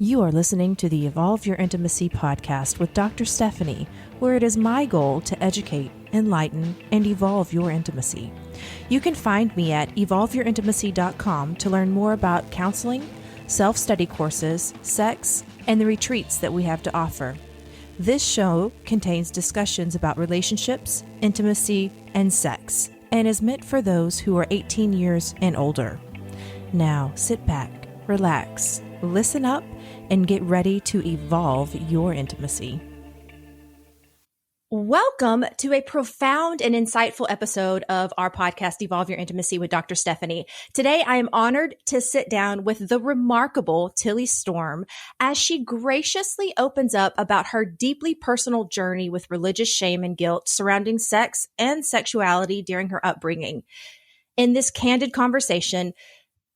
You are listening to the Evolve Your Intimacy podcast with Dr. Stephanie, where it is my goal to educate, enlighten, and evolve your intimacy. You can find me at evolveyourintimacy.com to learn more about counseling, self-study courses, sex, and the retreats that we have to offer. This show contains discussions about relationships, intimacy, and sex, and is meant for those who are 18 years and older. Now, sit back, relax, listen up, and get ready to evolve your intimacy. Welcome to a profound and insightful episode of our podcast, Evolve Your Intimacy with Dr. Stephanie. Today, I am honored to sit down with the remarkable Tilly Storm as she graciously opens up about her deeply personal journey with religious shame and guilt surrounding sex and sexuality during her upbringing. In this candid conversation,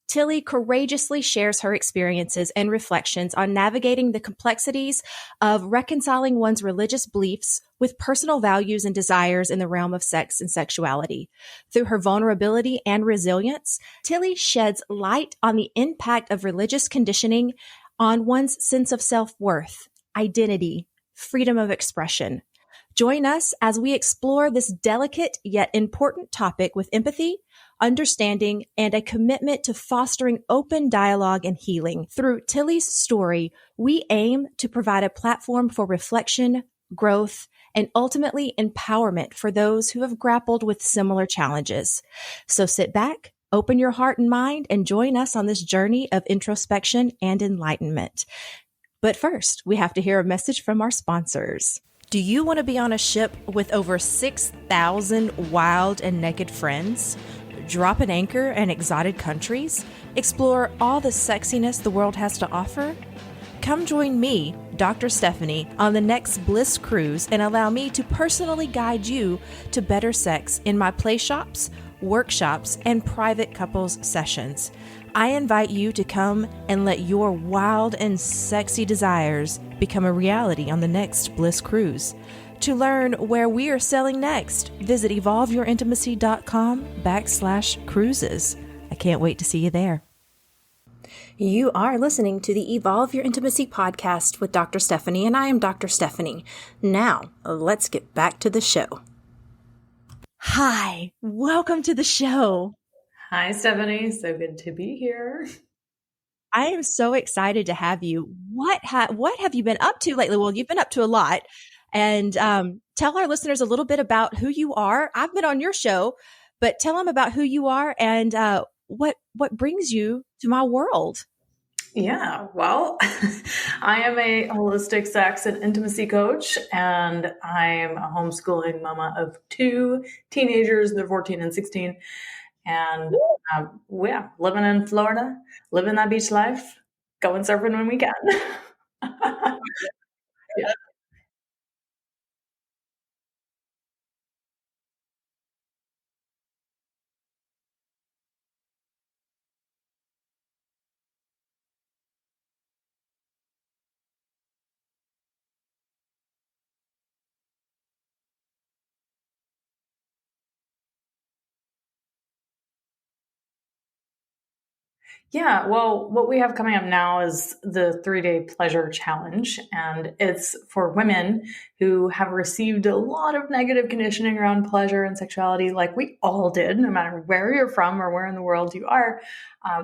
Tilly courageously shares her experiences and reflections on navigating the complexities of reconciling one's religious beliefs with personal values and desires in the realm of sex and sexuality. Through her vulnerability and resilience, Tilly sheds light on the impact of religious conditioning on one's sense of self-worth, identity, freedom of expression. Join us as we explore this delicate yet important topic with empathy, understanding, and a commitment to fostering open dialogue and healing. Through Tilly's story, we aim to provide a platform for reflection, growth, and ultimately empowerment for those who have grappled with similar challenges. So sit back, open your heart and mind, and join us on this journey of introspection and enlightenment. But first, we have to hear a message from our sponsors. Do you want to be on a ship with over 6,000 wild and naked friends? Drop an anchor in exotic countries? Explore all the sexiness the world has to offer? Come join me, Dr. Stephanie, on the next Bliss Cruise and allow me to personally guide you to better sex in my play shops, workshops, and private couples sessions. I invite you to come and let your wild and sexy desires become a reality on the next Bliss Cruise. To learn where we are sailing next, visit evolveyourintimacy.com/cruises. I can't wait to see you there. You are listening to the Evolve Your Intimacy podcast with Dr. Stephanie, and I am Dr. Stephanie. Now, let's get back to the show. Hi, welcome to the show. Hi, Stephanie. So good to be here. I am so excited to have you. What have you been up to lately? Well, you've been up to a lot. And tell our listeners a little bit about who you are. I've been on your show, but tell them about who you are and what brings you to my world. Yeah, well, I am a holistic sex and intimacy coach, and I'm a homeschooling mama of 2 teenagers. They're 14 and 16. And living in Florida, living that beach life, going surfing when we can. Yeah. Yeah, well, what we have coming up now is the 3-day pleasure challenge. And it's for women who have received a lot of negative conditioning around pleasure and sexuality, like we all did, no matter where you're from or where in the world you are.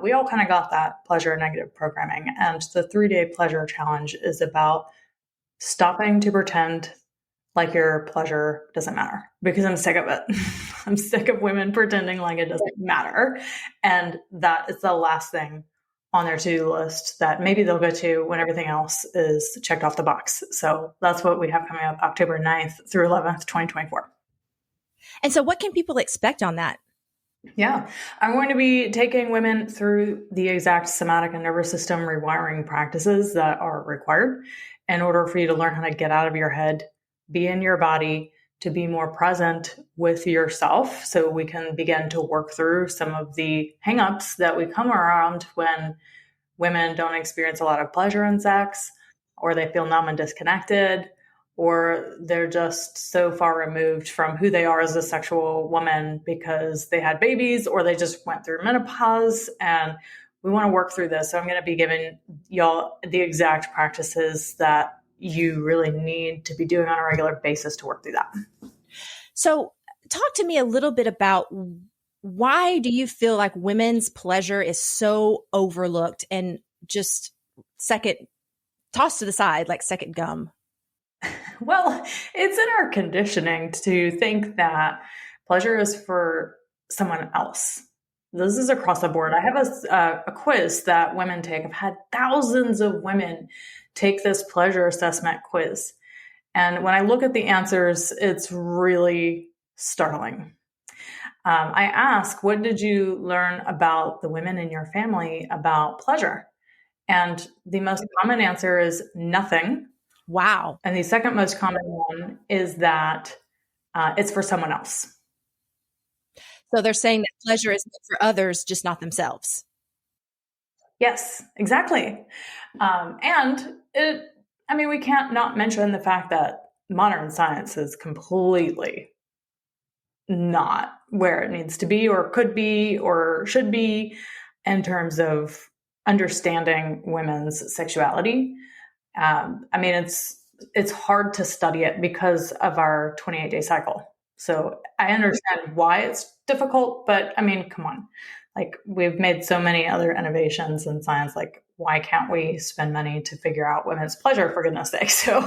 We all kind of got that pleasure negative programming. And the 3-day pleasure challenge is about stopping to pretend like your pleasure doesn't matter, because I'm sick of it. I'm sick of women pretending like it doesn't matter. And that is the last thing on their to-do list that maybe they'll go to when everything else is checked off the box. So that's what we have coming up October 9th through 11th, 2024. And so what can people expect on that? Yeah, I'm going to be taking women through the exact somatic and nervous system rewiring practices that are required in order for you to learn how to get out of your head, be in your body, to be more present with yourself, so we can begin to work through some of the hangups that we come around when women don't experience a lot of pleasure in sex, or they feel numb and disconnected, or they're just so far removed from who they are as a sexual woman because they had babies or they just went through menopause and we want to work through this. So I'm going to be giving y'all the exact practices that you really need to be doing on a regular basis to work through that. So talk to me a little bit about why do you feel like women's pleasure is so overlooked and just tossed to the side like second gum? Well, it's in our conditioning to think that pleasure is for someone else. This is across the board. I have a quiz that women take. I've had thousands of women take this pleasure assessment quiz. And when I look at the answers, it's really startling. I ask, what did you learn about the women in your family about pleasure? And the most common answer is nothing. Wow. And the second most common one is that it's for someone else. So they're saying that pleasure is for others, just not themselves. Yes, exactly. We can't not mention the fact that modern science is completely not where it needs to be or could be or should be in terms of understanding women's sexuality. It's hard to study it because of our 28-day cycle. So I understand why it's difficult, but come on. Like, we've made so many other innovations in science. Like, why can't we spend money to figure out women's pleasure, for goodness sake? So,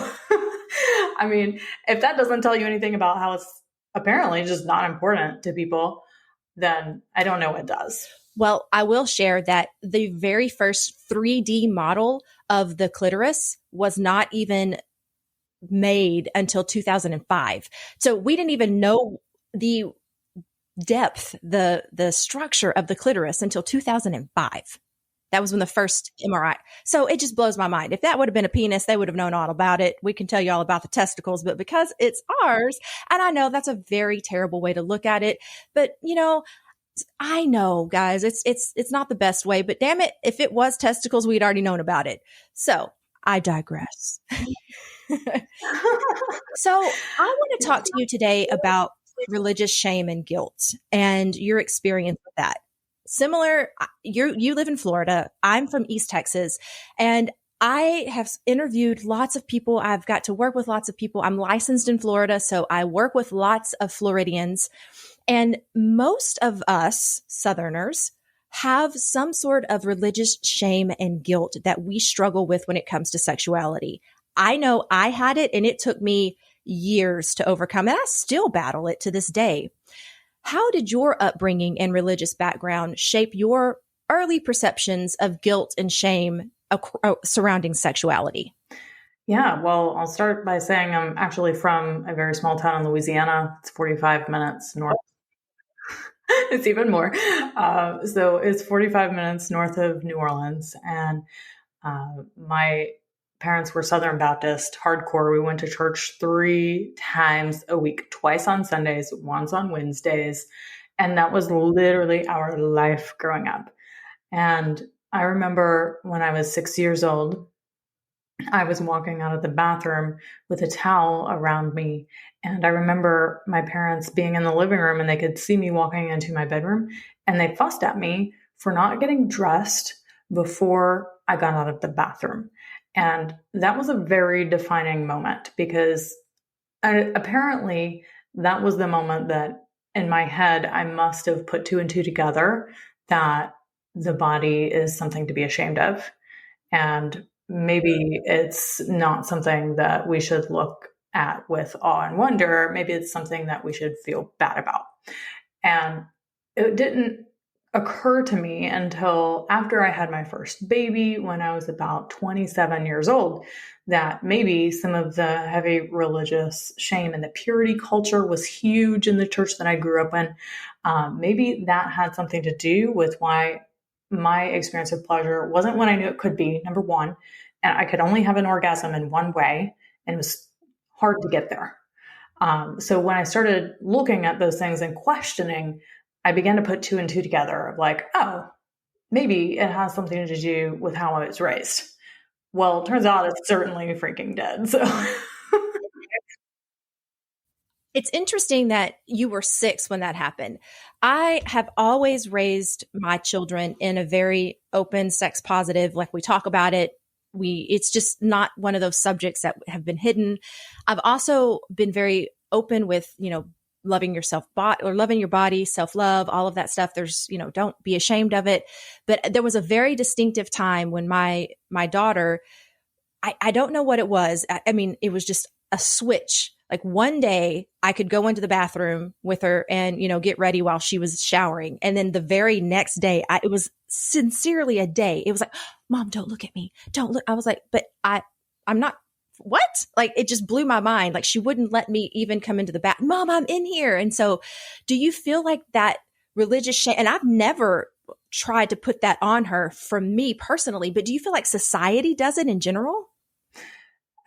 if that doesn't tell you anything about how it's apparently just not important to people, then I don't know what does. Well, I will share that the very first 3D model of the clitoris was not even made until 2005. So we didn't even know the depth, the structure of the clitoris until 2005. That was when the first MRI. So it just blows my mind. If that would have been a penis, they would have known all about it. We can tell you all about the testicles, but because it's ours, and I know that's a very terrible way to look at it, but I know, guys, it's not the best way, but damn it, if it was testicles, we'd already known about it. So I digress. So I want to talk to you today about religious shame and guilt and your experience with that. Similar, you live in Florida. I'm from East Texas, and I have interviewed lots of people. I've got to work with lots of people. I'm licensed in Florida, so I work with lots of Floridians. And most of us Southerners have some sort of religious shame and guilt that we struggle with when it comes to sexuality. I know I had it, and it took me years to overcome, and I still battle it to this day. How did your upbringing and religious background shape your early perceptions of guilt and shame surrounding sexuality? Yeah, well, I'll start by saying I'm actually from a very small town in Louisiana. It's 45 minutes north. It's even more. So it's 45 minutes north of New Orleans. And my parents were Southern Baptist, hardcore. We went to church 3 times a week, twice on Sundays, once on Wednesdays. And that was literally our life growing up. And I remember when I was 6 years old, I was walking out of the bathroom with a towel around me. And I remember my parents being in the living room, and they could see me walking into my bedroom, and they fussed at me for not getting dressed before I got out of the bathroom. And that was a very defining moment, because apparently that was the moment that in my head, I must have put 2 and 2 together, that the body is something to be ashamed of. And maybe it's not something that we should look at with awe and wonder. Maybe it's something that we should feel bad about. And it didn't occur to me until after I had my first baby, when I was about 27 years old, that maybe some of the heavy religious shame and the purity culture was huge in the church that I grew up in. Maybe that had something to do with why my experience of pleasure wasn't what I knew it could be, number one, and I could only have an orgasm in one way, and it was hard to get there. So when I started looking at those things and questioning, I began to put 2 and 2 together of like, oh, maybe it has something to do with how I was raised. Well, it turns out it's certainly freaking dead. So It's interesting that you were 6 when that happened. I have always raised my children in a very open, sex positive, like we talk about it. It's just not one of those subjects that have been hidden. I've also been very open with, loving yourself or loving your body, self-love, all of that stuff. There's, don't be ashamed of it. But there was a very distinctive time when my daughter, I don't know what it was. I mean, it was just a switch. Like one day I could go into the bathroom with her and, get ready while she was showering. And then the very next day, it was sincerely a day. It was like, Mom, don't look at me. Don't look. I was like, but I'm not, what? Like, it just blew my mind. Like, she wouldn't let me even come into the bath. Mom, I'm in here. And so do you feel like that religious shame? And I've never tried to put that on her from me personally, but do you feel like society does it in general?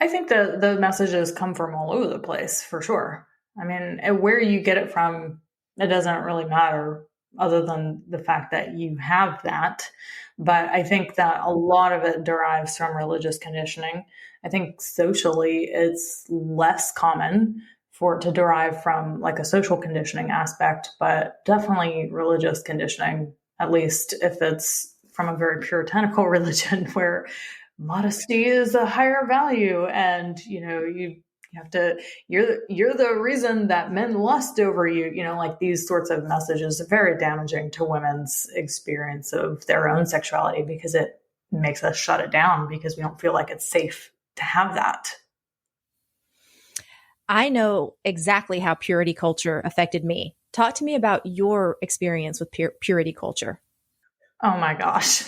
I think the messages come from all over the place, for sure. I mean, where you get it from, it doesn't really matter other than the fact that you have that. But I think that a lot of it derives from religious conditioning. I think socially, it's less common for it to derive from like a social conditioning aspect, but definitely religious conditioning, at least if it's from a very puritanical religion where modesty is a higher value, and you have to, you're the reason that men lust over you, like these sorts of messages are very damaging to women's experience of their own sexuality, because it makes us shut it down because we don't feel like it's safe to have that. I know exactly how purity culture affected me. Talk to me about your experience with purity culture. Oh my gosh.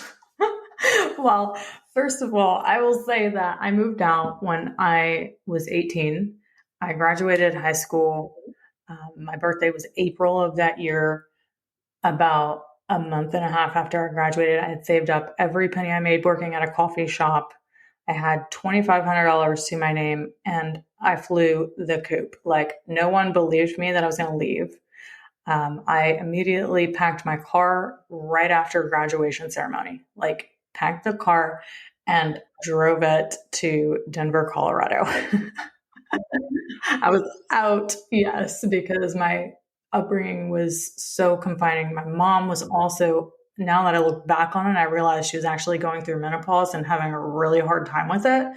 Well, first of all, I will say that I moved out when I was 18. I graduated high school. My birthday was April of that year. About a month and a half after I graduated, I had saved up every penny I made working at a coffee shop. I had $2,500 to my name, and I flew the coop. Like, no one believed me that I was going to leave. I immediately packed my car right after graduation ceremony, like packed the car and drove it to Denver, Colorado. I was out, yes, because my upbringing was so confining. My mom was also, now that I look back on it, I realized she was actually going through menopause and having a really hard time with it.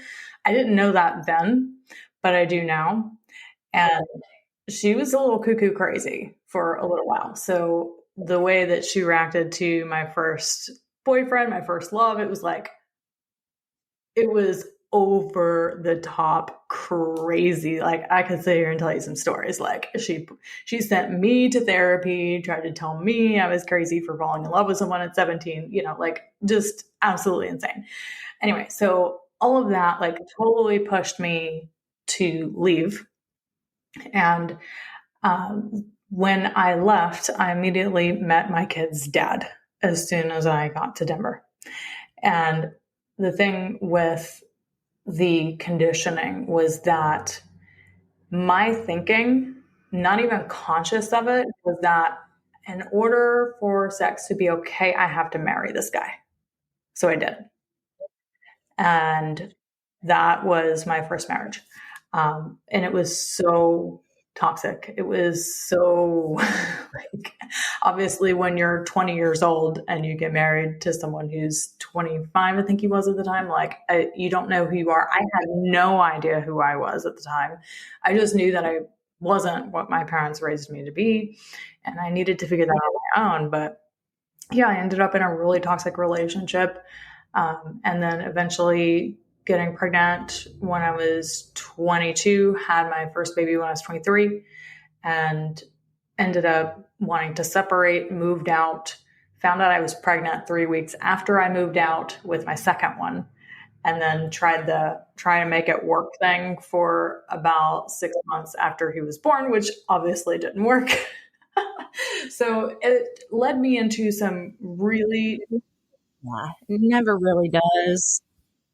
I didn't know that then, but I do now. And she was a little cuckoo crazy for a little while. So the way that she reacted to my first boyfriend, my first love, it was over the top crazy. Like, I could sit here and tell you some stories. Like, she sent me to therapy, tried to tell me I was crazy for falling in love with someone at 17, like just absolutely insane. Anyway, so all of that like totally pushed me to leave. And when I left, I immediately met my kid's dad as soon as I got to Denver. And the thing with the conditioning was that my thinking, not even conscious of it, was that in order for sex to be okay, I have to marry this guy. So I did. And that was my first marriage. And it was so toxic. It was so like, obviously when you're 20 years old and you get married to someone who's 25, I think he was at the time, like you don't know who you are. I had no idea who I was at the time. I just knew that I wasn't what my parents raised me to be, and I needed to figure that out on my own. But yeah, I ended up in a really toxic relationship. And then eventually getting pregnant when I was 22, had my first baby when I was 23, and ended up wanting to separate, moved out, found out I was pregnant 3 weeks after I moved out with my second one, and then tried to make it work thing for about 6 months after he was born, which obviously didn't work. So it led me into some really, Yeah, it never really does.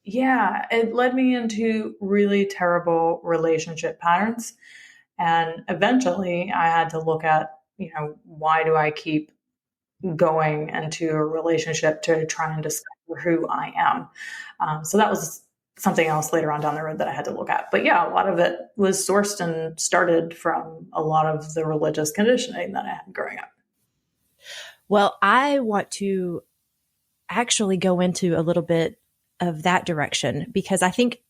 yeah, it led me into really terrible relationship patterns. And eventually I had to look at, why do I keep going into a relationship to try and discover who I am? So that was something else later on down the road that I had to look at. But yeah, a lot of it was sourced and started from a lot of the religious conditioning that I had growing up. Well, I want to actually go into a little bit of that direction because I think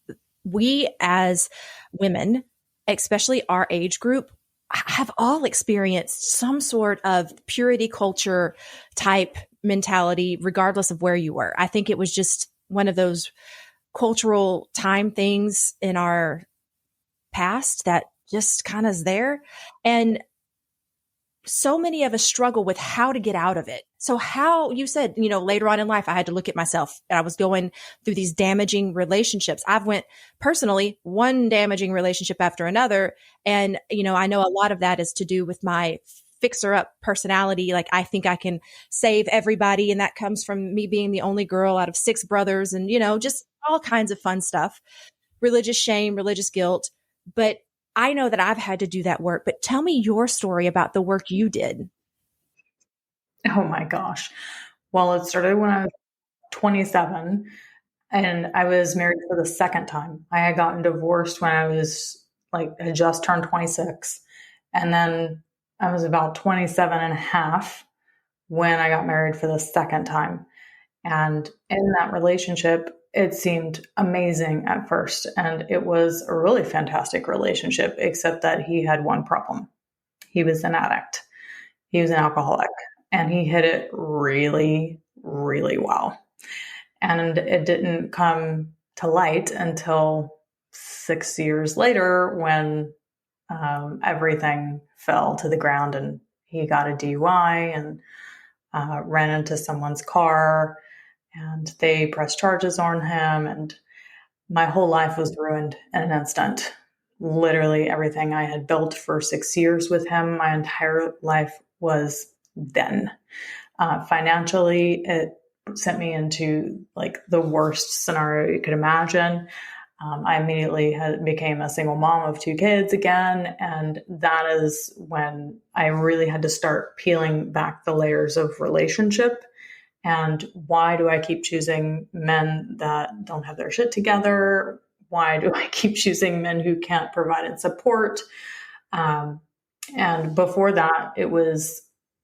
we as women, especially our age group, have all experienced some sort of purity culture type mentality, regardless of where you were. I think it was just one of those cultural time things in our past that just kind of is there. And so many of us struggle with how to get out of it. So how you said, later on in life, I had to look at myself and I was going through these damaging relationships. I've went personally one damaging relationship after another. And, I know a lot of that is to do with my fixer up personality. Like I think I can save everybody. And that comes from me being the only girl out of 6 brothers and, just all kinds of fun stuff, religious shame, religious guilt. But I know that I've had to do that work, but tell me your story about the work you did. Oh my gosh. Well, it started when I was 27 and I was married for the second time. I had gotten divorced when I was had just turned 26. And then I was about 27 and a half when I got married for the second time. And in that relationship, it seemed amazing at first. And it was a really fantastic relationship, except that he had one problem. He was an addict. He was an alcoholic. And he hid it really, really well. And it didn't come to light until 6 years later when everything fell to the ground and he got a DUI and ran into someone's car and they pressed charges on him. And my whole life was ruined in an instant. Literally everything I had built for 6 years with him, my entire life was then. Financially, it sent me into the worst scenario you could imagine. I immediately became a single mom of 2 kids again. And that is when I really had to start peeling back the layers of relationship. And why do I keep choosing men that don't have their shit together? Why do I keep choosing men who can't provide and support? And before that, it was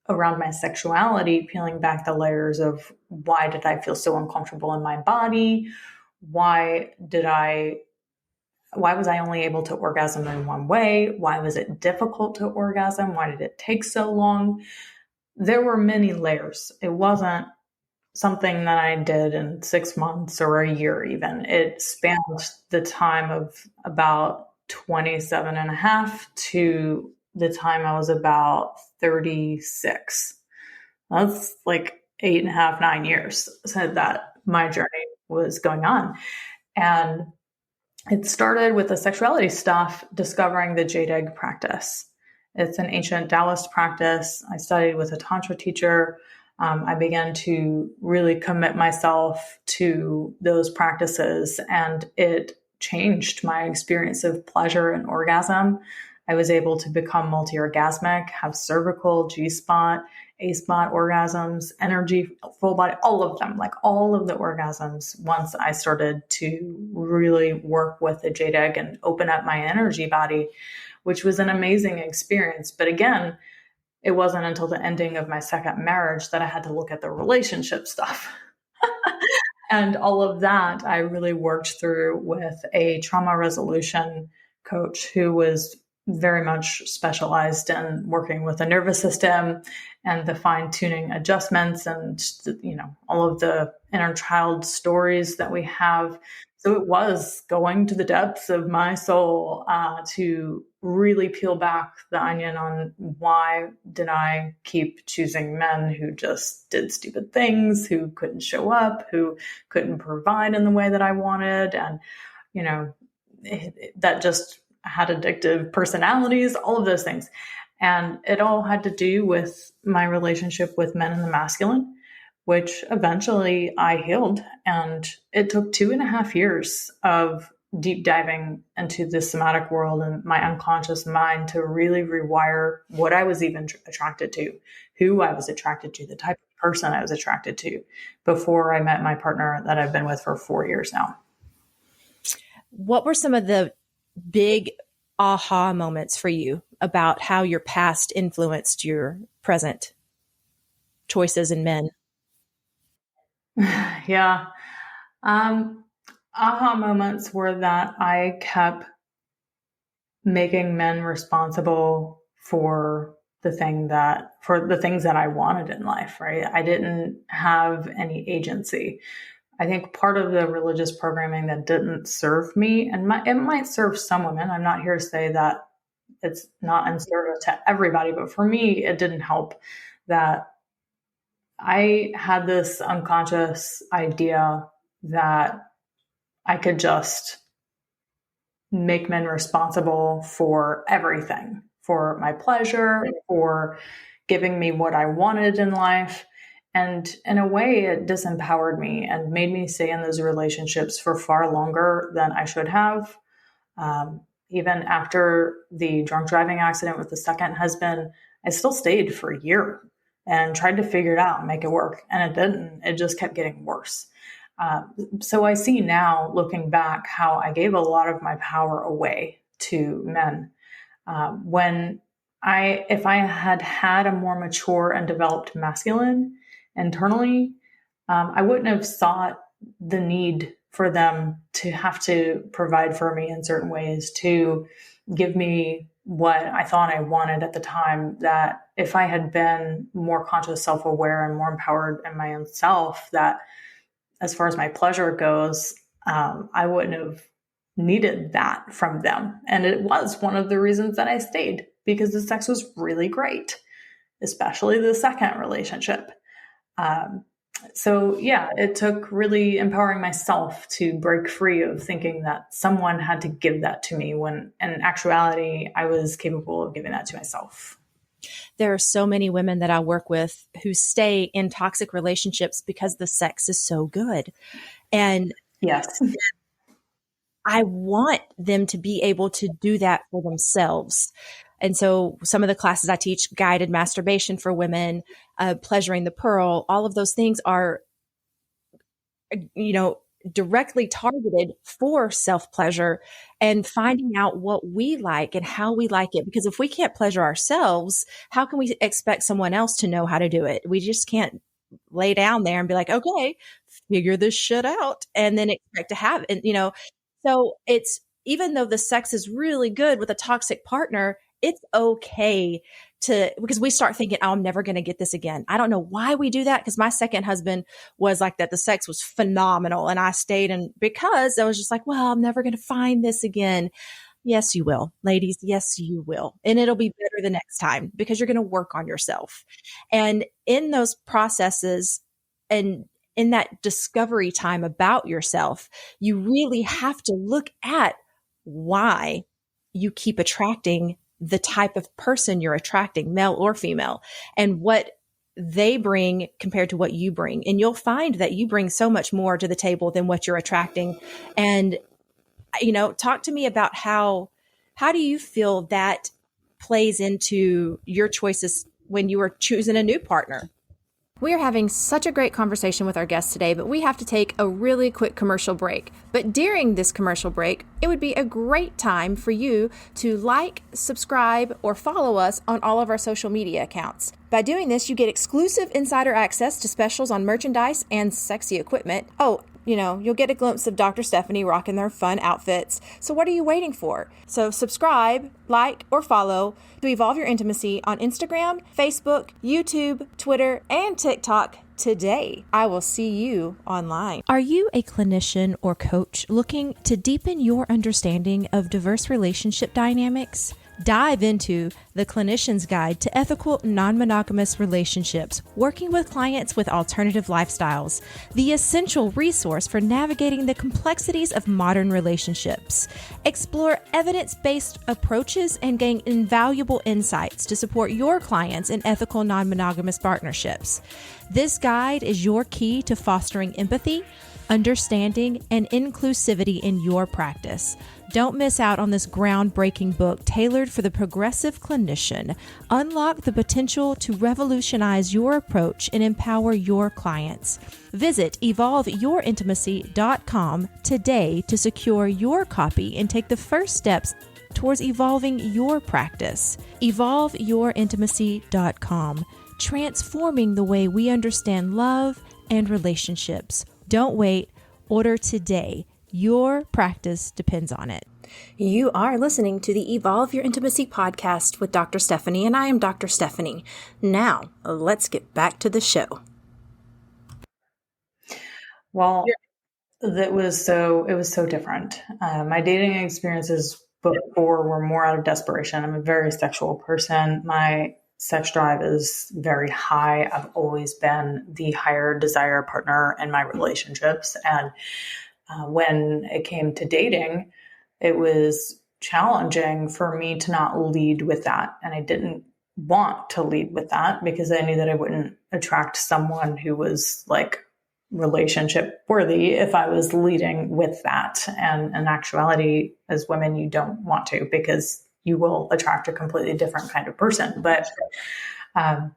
around my sexuality, peeling back the layers of why did I feel so uncomfortable in my body? Why was I only able to orgasm in one way? Why was it difficult to orgasm? Why did it take so long? There were many layers. It wasn't something that I did in 6 months or a year even. It spanned the time of about 27 and a half to the time I was about 36. That's 8.5, 9 years so that my journey was going on. And it started with the sexuality stuff, discovering the jade egg practice. It's an ancient Taoist practice. I studied with a Tantra teacher. I began to really commit myself to those practices, and it changed my experience of pleasure and orgasm. I was able to become multi-orgasmic, have cervical, G-spot, A-spot orgasms, energy, full body, all of them, all of the orgasms once I started to really work with the jade egg and open up my energy body, which was an amazing experience. But again, it wasn't until the ending of my second marriage that I had to look at the relationship stuff. And all of that I really worked through with a trauma resolution coach who was very much specialized in working with the nervous system and the fine-tuning adjustments and all of the inner child stories that we have. So it was going to the depths of my soul to really peel back the onion on why did I keep choosing men who just did stupid things, who couldn't show up, who couldn't provide in the way that I wanted. And, that just had addictive personalities, all of those things. And it all had to do with my relationship with men in the masculine, which eventually I healed. And it took 2.5 years of deep diving into the somatic world and my unconscious mind to really rewire what I was even attracted to, who I was attracted to, the type of person I was attracted to before I met my partner that I've been with for 4 years now. what were some of the big aha moments for you about how your past influenced your present choices in men? Yeah. Aha moments were that I kept making men responsible for the things that I wanted in life, right? I didn't have any agency. I think part of the religious programming that didn't serve me, and it might serve some women. I'm not here to say that it's not in service to everybody, but for me, it didn't help that I had this unconscious idea that I could just make men responsible for everything, for my pleasure, for giving me what I wanted in life. And in a way, it disempowered me and made me stay in those relationships for far longer than I should have. Even after the drunk driving accident with the second husband, I still stayed for a year and tried to figure it out and make it work. And it didn't. It just kept getting worse. So I see now, looking back, how I gave a lot of my power away to men. If I had had a more mature and developed masculine internally, I wouldn't have sought the need for them to have to provide for me in certain ways, to give me what I thought I wanted at the time. That if I had been more conscious, self-aware, and more empowered in my own self, that as far as my pleasure goes, I wouldn't have needed that from them. And it was one of the reasons that I stayed, because the sex was really great, especially the second relationship. So yeah, it took really empowering myself to break free of thinking that someone had to give that to me, when in actuality, I was capable of giving that to myself. There are so many women that I work with who stay in toxic relationships because the sex is so good. And yes, I want them to be able to do that for themselves. And so some of the classes I teach, guided masturbation for women, pleasuring the pearl, all of those things are, directly targeted for self-pleasure and finding out what we like and how we like it. Because if we can't pleasure ourselves, how can we expect someone else to know how to do it? We just can't lay down there and be like, okay, figure this shit out, and then expect to have it. So it's, even though the sex is really good with a toxic partner, it's okay because we start thinking, oh, I'm never going to get this again. I don't know why we do that, because my second husband was like that. The sex was phenomenal. And I stayed, and because I was just like, well, I'm never going to find this again. Yes, you will, ladies. Yes, you will. And it'll be better the next time, because you're going to work on yourself. And in those processes and in that discovery time about yourself, you really have to look at why you keep attracting the type of person you're attracting, male or female, and what they bring compared to what you bring. And you'll find that you bring so much more to the table than what you're attracting. And, talk to me about how do you feel that plays into your choices when you are choosing a new partner? We are having such a great conversation with our guests today, but we have to take a really quick commercial break. But during this commercial break, it would be a great time for you to like, subscribe, or follow us on all of our social media accounts. By doing this, you get exclusive insider access to specials on merchandise and sexy equipment. Oh, you'll get a glimpse of Dr. Stephanie rocking their fun outfits. So what are you waiting for? So subscribe, like, or follow to Evolve Your Intimacy on Instagram, Facebook, YouTube, Twitter, and TikTok today. I will see you online. Are you a clinician or coach looking to deepen your understanding of diverse relationship dynamics? Dive into the Clinician's Guide to Ethical Non-Monogamous Relationships, working with clients with alternative lifestyles, the essential resource for navigating the complexities of modern relationships. Explore evidence-based approaches and gain invaluable insights to support your clients in ethical non-monogamous partnerships. This guide is your key to fostering empathy, understanding, and inclusivity in your practice. Don't miss out on this groundbreaking book tailored for the progressive clinician. Unlock the potential to revolutionize your approach and empower your clients. Visit evolveyourintimacy.com today to secure your copy and take the first steps towards evolving your practice. Evolveyourintimacy.com, transforming the way we understand love and relationships. Don't wait. Order today. Your practice depends on it. You are listening to the Evolve Your Intimacy podcast with Dr. Stephanie, and I am Dr. Stephanie. Now, let's get back to the show. Well, it was so different. My dating experiences before were more out of desperation. I'm a very sexual person. My sex drive is very high. I've always been the higher desire partner in my relationships. And when it came to dating, it was challenging for me to not lead with that. And I didn't want to lead with that because I knew that I wouldn't attract someone who was like relationship worthy if I was leading with that. And in actuality, as women, you don't want to because you will attract a completely different kind of person. But I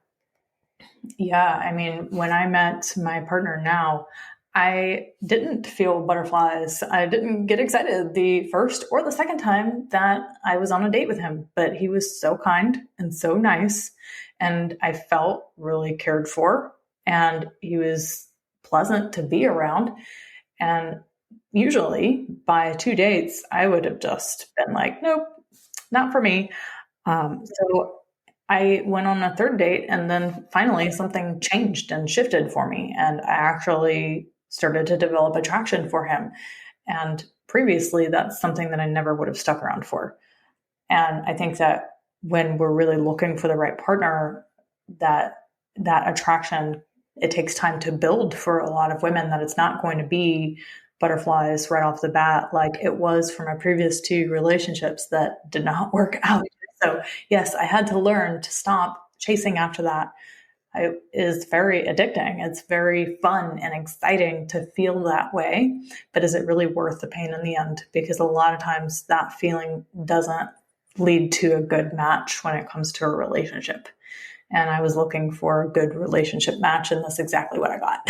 mean, when I met my partner now, I didn't feel butterflies. I didn't get excited the first or the second time that I was on a date with him, but he was so kind and so nice. And I felt really cared for, and he was pleasant to be around. And usually by 2 dates, I would have just been like, nope, not for me. So I went on a third date, and then finally something changed and shifted for me. And I actually started to develop attraction for him. And previously, that's something that I never would have stuck around for. And I think that when we're really looking for the right partner, that attraction, it takes time to build for a lot of women, that it's not going to be butterflies right off the bat like it was for my previous 2 relationships that did not work out. So yes, I had to learn to stop chasing after that. It is very addicting. It's very fun and exciting to feel that way, but is it really worth the pain in the end? Because a lot of times that feeling doesn't lead to a good match when it comes to a relationship. And I was looking for a good relationship match, and that's exactly what I got.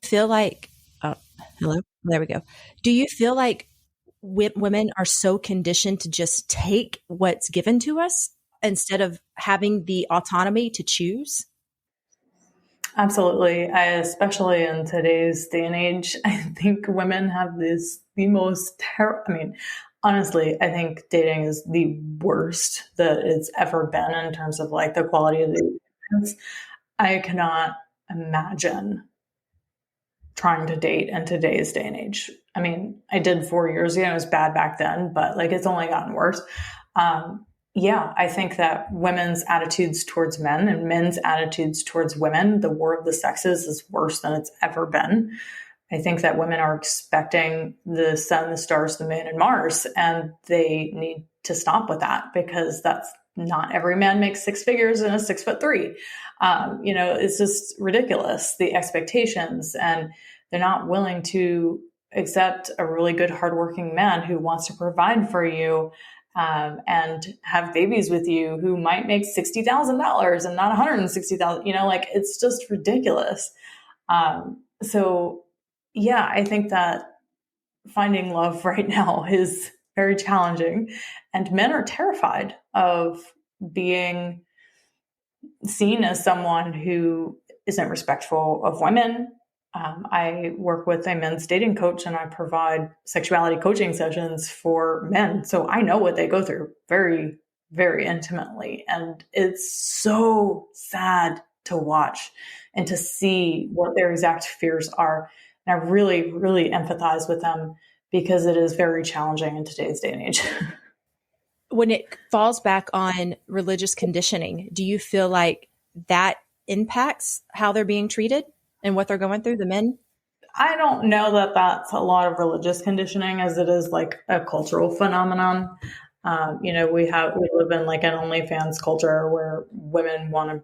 Feel like, hello, there we go. Do you feel like women are so conditioned to just take what's given to us instead of having the autonomy to choose? Absolutely. Especially in today's day and age, I think women have the most honestly, I think dating is the worst that it's ever been in terms of like the quality of the experience. I cannot imagine trying to date in today's day and age. I mean, I did 4 years ago. It was bad back then, but like it's only gotten worse. I think that women's attitudes towards men and men's attitudes towards women, the war of the sexes, is worse than it's ever been. I think that women are expecting the sun, the stars, the moon, and Mars, and they need to stop with that because that's not every man makes 6 figures and is 6'3". It's just ridiculous, the expectations, and they're not willing to accept a really good, hardworking man who wants to provide for you and have babies with you who might make $60,000 and not $160,000. It's just ridiculous. I think that finding love right now is very challenging, and men are terrified of being seen as someone who isn't respectful of women. I work with a men's dating coach, and I provide sexuality coaching sessions for men. So I know what they go through very, very intimately. And it's so sad to watch and to see what their exact fears are. And I really, really empathize with them because it is very challenging in today's day and age. When it falls back on religious conditioning, do you feel like that impacts how they're being treated and what they're going through, the men? I don't know that that's a lot of religious conditioning as it is like a cultural phenomenon. We live in like an OnlyFans culture where women want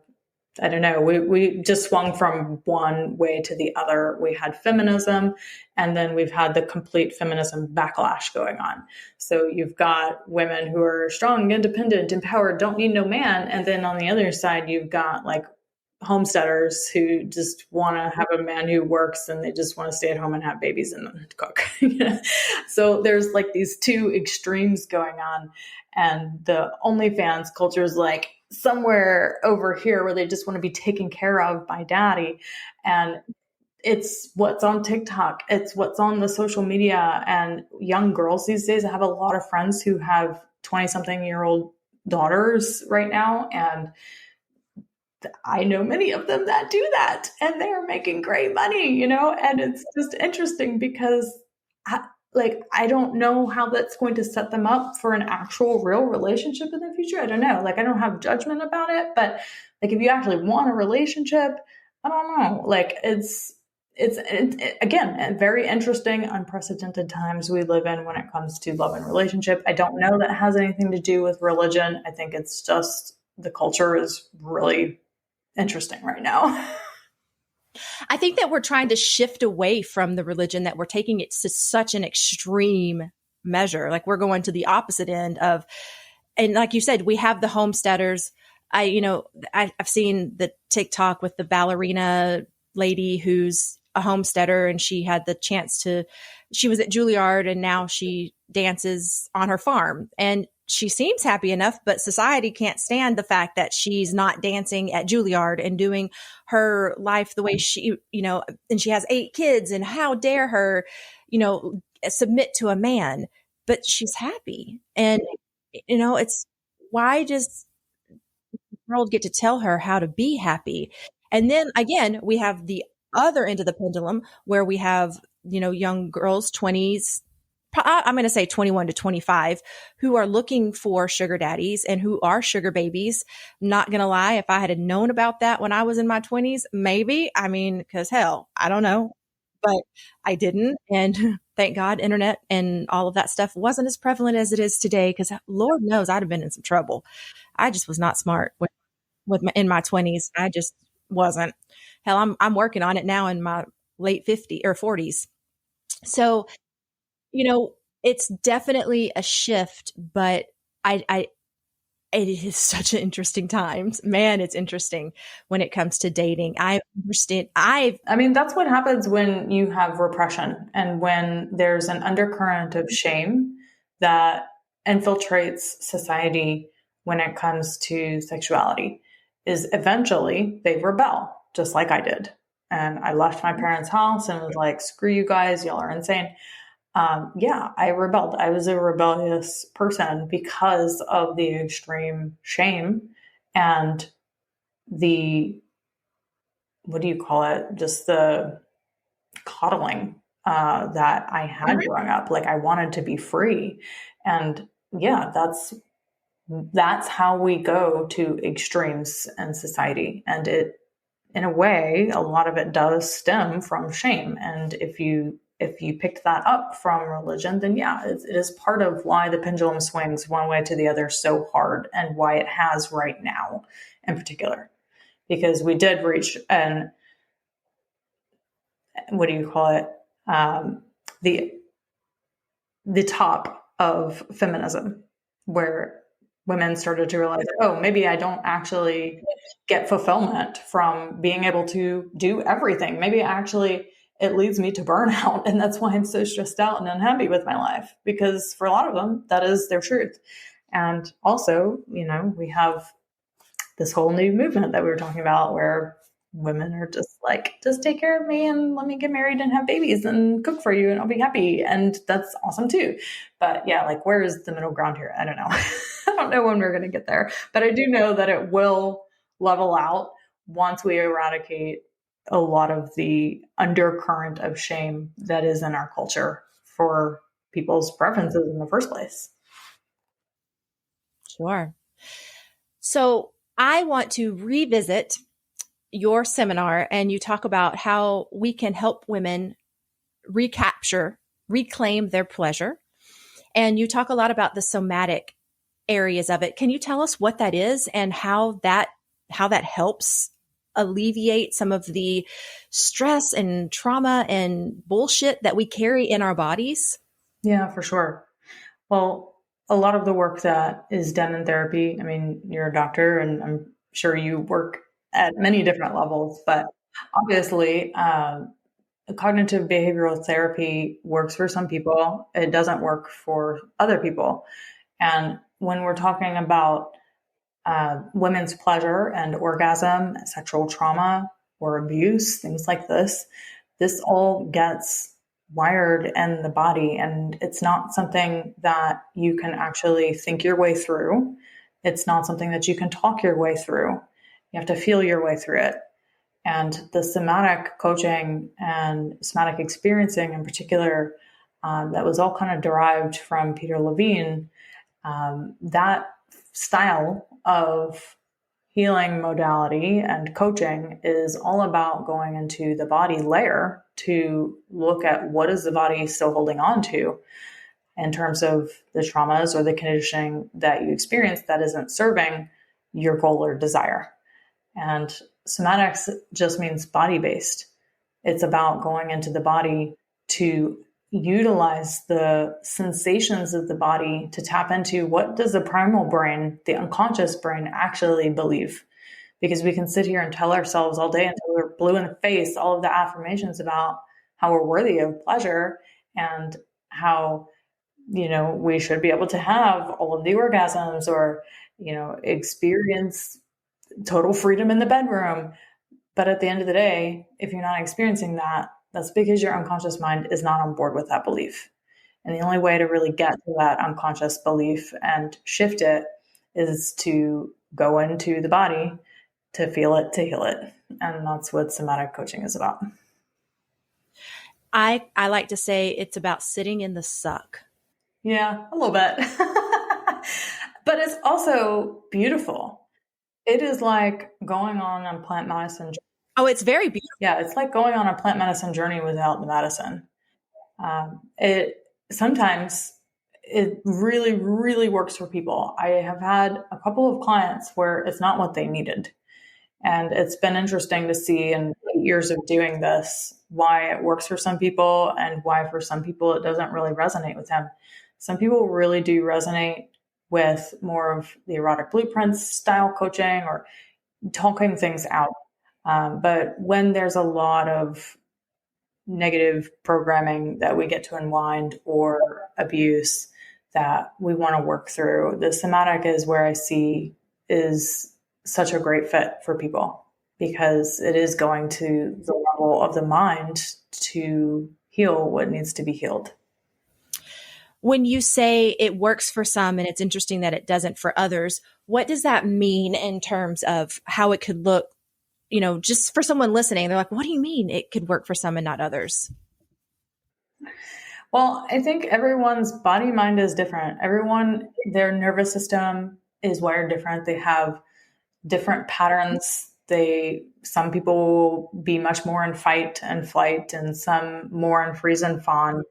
to I don't know, we just swung from one way to the other. We had feminism, and then we've had the complete feminism backlash going on. So you've got women who are strong, independent, empowered, don't need no man. And then on the other side, you've got like homesteaders who just want to have a man who works, and they just want to stay at home and have babies and cook. So there's like these two extremes going on. And the OnlyFans culture is like somewhere over here where they just want to be taken care of by daddy. And it's what's on TikTok. It's what's on the social media. And young girls these days, I have a lot of friends who have 20-something-year-old daughters right now. And I know many of them that do that, and they're making great money, and it's just interesting because I don't know how that's going to set them up for an actual real relationship in the future. I don't know. Like, I don't have judgment about it, but like, if you actually want a relationship, I don't know. Like, it's again, very interesting, unprecedented times we live in when it comes to love and relationship. I don't know that has anything to do with religion. I think it's just the culture is really interesting right now. I think that we're trying to shift away from the religion, that we're taking it to such an extreme measure. Like, we're going to the opposite end of, and like you said, we have the homesteaders. I've seen the TikTok with the ballerina lady who's a homesteader, and she had the chance she was at Juilliard, and now she dances on her farm, and she seems happy enough, but society can't stand the fact that she's not dancing at Juilliard and doing her life the way she, and she has 8 kids, and how dare her, submit to a man, but she's happy. And, it's, why does the world get to tell her how to be happy? And then again, we have the other end of the pendulum where we have, young girls, 20s, I'm going to say 21 to 25, who are looking for sugar daddies and who are sugar babies. Not going to lie, if I had known about that when I was in my 20s, maybe, because hell, I don't know, but I didn't. And thank God, internet and all of that stuff wasn't as prevalent as it is today, because Lord knows I'd have been in some trouble. I just was not smart in my 20s. I just wasn't. Hell, I'm working on it now in my late 50s or 40s. So, it's definitely a shift, but it is such an interesting times. Man, it's interesting when it comes to dating. I understand. That's what happens when you have repression and when there's an undercurrent of shame that infiltrates society when it comes to sexuality, is eventually they rebel, just like I did. And I left my parents' house and was like, screw you guys, y'all are insane. I rebelled. I was a rebellious person because of the extreme shame and the, what do you call it? Just the coddling that I had growing up. Like, I wanted to be free. And that's how we go to extremes in society. And it, in a way, a lot of it does stem from shame. And if you picked that up from religion, then it is part of why the pendulum swings one way to the other so hard, and why it has right now in particular, because we did reach the top of feminism, where women started to realize, oh, maybe I don't actually get fulfillment from being able to do everything. Maybe it leads me to burnout. And that's why I'm so stressed out and unhappy with my life, because for a lot of them, that is their truth. And also, we have this whole new movement that we were talking about, where women are just like, just take care of me and let me get married and have babies and cook for you and I'll be happy. And that's awesome too. But where is the middle ground here? I don't know. I don't know when we're going to get there, but I do know that it will level out once we eradicate a lot of the undercurrent of shame that is in our culture for people's preferences in the first place. Sure. So I want to revisit your seminar, and you talk about how we can help women reclaim their pleasure. And you talk a lot about the somatic areas of it. Can you tell us what that is and how that helps alleviate some of the stress and trauma and bullshit that we carry in our bodies? Yeah, for sure. Well, a lot of the work that is done in therapy, I mean, you're a doctor and I'm sure you work at many different levels, but obviously, cognitive behavioral therapy works for some people. It doesn't work for other people. And when we're talking about women's pleasure and orgasm, sexual trauma or abuse, things like this all gets wired in the body. And it's not something that you can actually think your way through. It's not something that you can talk your way through. You have to feel your way through it. And the somatic coaching and somatic experiencing in particular, that was all kind of derived from Peter Levine. That style of healing modality and coaching is all about going into the body layer to look at what is the body still holding on to in terms of the traumas or the conditioning that you experience that isn't serving your goal or desire. And somatics just means body-based. It's about going into the body to utilize the sensations of the body to tap into what does the primal brain, the unconscious brain, actually believe. Because we can sit here and tell ourselves all day until we're blue in the face all of the affirmations about how we're worthy of pleasure and how, we should be able to have all of the orgasms or, experience total freedom in the bedroom. But at the end of the day, if you're not experiencing that, that's because your unconscious mind is not on board with that belief. And the only way to really get to that unconscious belief and shift it is to go into the body, to feel it, to heal it. And that's what somatic coaching is about. I like to say it's about sitting in the suck. Yeah, a little bit. But it's also beautiful. It is like going on a plant medicine journey. Oh, it's very beautiful. Yeah, it's like going on a plant medicine journey without the medicine. Sometimes it really, really works for people. I have had a couple of clients where it's not what they needed. And it's been interesting to see in 8 years of doing this, why it works for some people and why for some people it doesn't really resonate with them. Some people really do resonate with more of the erotic blueprints style coaching or talking things out. But when there's a lot of negative programming that we get to unwind or abuse that we want to work through, the somatic is where I see is such a great fit for people because it is going to the level of the mind to heal what needs to be healed. When you say it works for some and it's interesting that it doesn't for others, what does that mean in terms of how it could look, just for someone listening? They're like, what do you mean it could work for some and not others? Well, I think everyone's body mind is different. Their nervous system is wired different. They have different patterns. Some people will be much more in fight and flight and some more in freeze and fawn.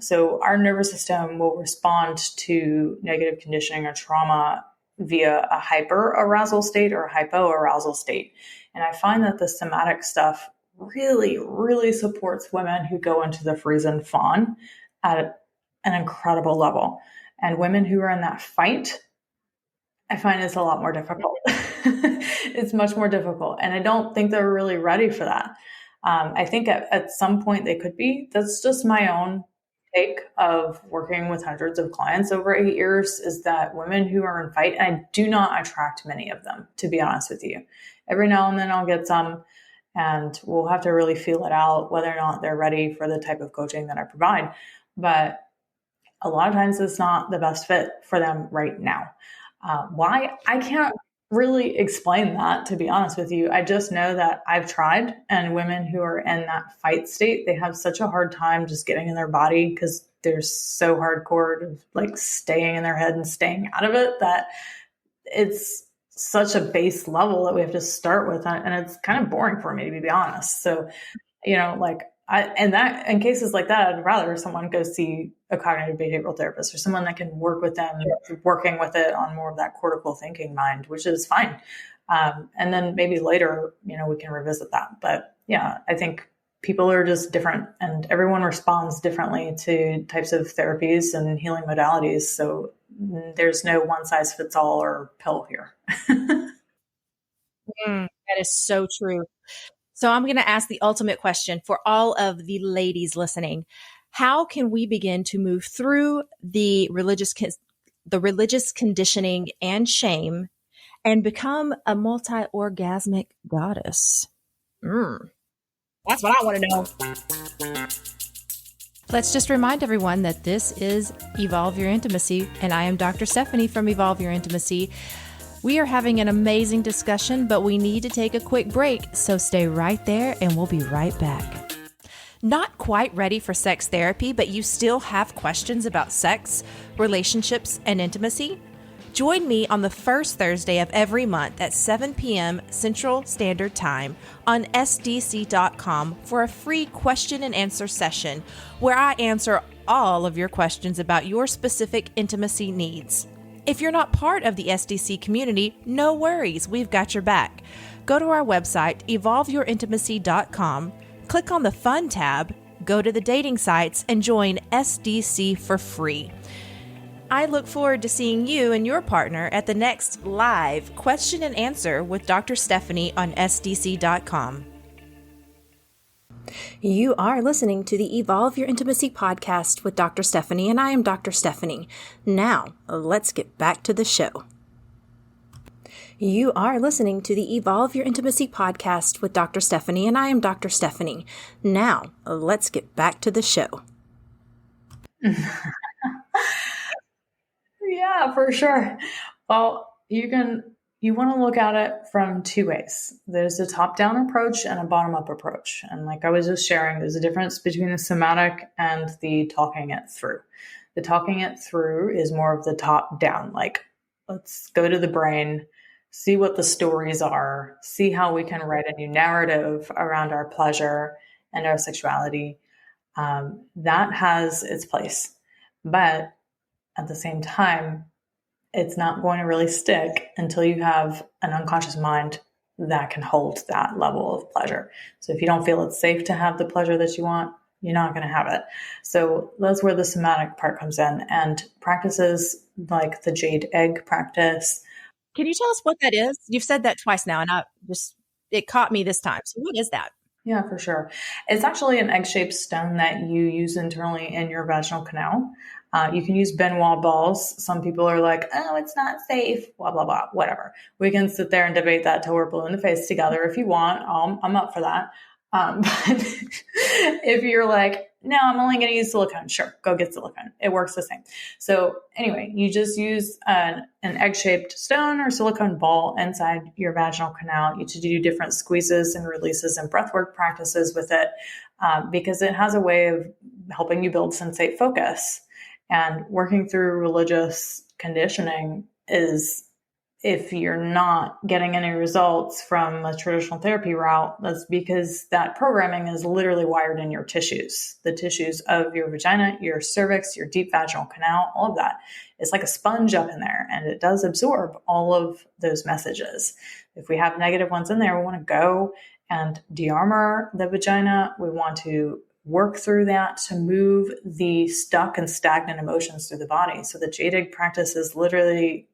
So our nervous system will respond to negative conditioning or trauma via a hyper arousal state or a hypo arousal state. And I find that the somatic stuff really, really supports women who go into the freeze and fawn at an incredible level. And women who are in that fight, I find it's a lot more difficult. It's much more difficult. And I don't think they're really ready for that. I think at some point they could be. That's just my own take of working with hundreds of clients over 8 years, is that women who are in fight, and I do not attract many of them, to be honest with you. Every now and then I'll get some, and we'll have to really feel it out whether or not they're ready for the type of coaching that I provide. But a lot of times it's not the best fit for them right now. Why? I can't really explain that, to be honest with you. I just know that I've tried, and women who are in that fight state, they have such a hard time just getting in their body because they're so hardcore to like staying in their head and staying out of it, that it's such a base level that we have to start with. And it's kind of boring for me, to be honest. So, in cases like that, I'd rather someone go see a cognitive behavioral therapist or someone that can work with them, working with it on more of that cortical thinking mind, which is fine. And then maybe later, we can revisit that. But yeah, I think people are just different and everyone responds differently to types of therapies and healing modalities. So there's no one size fits all or pill here. That is so true. So I'm going to ask the ultimate question for all of the ladies listening. How can we begin to move through the religious conditioning and shame and become a multi-orgasmic goddess? That's what I want to know. Let's just remind everyone that this is Evolve Your Intimacy, and I am Dr. Stephanie from Evolve Your Intimacy. We are having an amazing discussion, but we need to take a quick break, so stay right there and we'll be right back. Not quite ready for sex therapy, but you still have questions about sex, relationships, and intimacy? Join me on the first Thursday of every month at 7 p.m. Central Standard Time on SDC.com for a free question and answer session where I answer all of your questions about your specific intimacy needs. If you're not part of the SDC community, no worries, we've got your back. Go to our website, evolveyourintimacy.com, click on the Fun tab, go to the dating sites, and join SDC for free. I look forward to seeing you and your partner at the next live question and answer with Dr. Stephanie on SDC.com. You are listening to the Evolve Your Intimacy podcast with Dr. Stephanie, and I am Dr. Stephanie. Now, let's get back to the show. You are listening to the Evolve Your Intimacy podcast with Dr. Stephanie, and I am Dr. Stephanie. Now, let's get back to the show. Yeah, for sure. Well, you want to look at it from two ways. There's a top-down approach and a bottom-up approach. And like I was just sharing, there's a difference between the somatic and the talking it through. The talking it through is more of the top-down, like let's go to the brain, see what the stories are, see how we can write a new narrative around our pleasure and our sexuality. That has its place. But at the same time, it's not going to really stick until you have an unconscious mind that can hold that level of pleasure. So if you don't feel it's safe to have the pleasure that you want, you're not going to have it. So that's where the somatic part comes in. And practices like the jade egg practice. Can you tell us what that is? You've said that twice now, and it caught me this time. So what is that? Yeah, for sure. It's actually an egg-shaped stone that you use internally in your vaginal canal. You can use Benoit balls. Some people are like, oh, it's not safe, blah, blah, blah, whatever. We can sit there and debate that till we're blue in the face together if you want. I'm up for that. But if you're like, no, I'm only going to use silicone, sure, go get silicone. It works the same. So anyway, you just use an egg-shaped stone or silicone ball inside your vaginal canal. You to do different squeezes and releases and breathwork practices with it because it has a way of helping you build sensate focus. And working through religious conditioning is, if you're not getting any results from a traditional therapy route, that's because that programming is literally wired in your tissues, the tissues of your vagina, your cervix, your deep vaginal canal, all of that. It's like a sponge up in there, and it does absorb all of those messages. If we have negative ones in there, we want to go and de-armor the vagina. We want to work through that to move the stuck and stagnant emotions through the body. So the jade egg practice is literally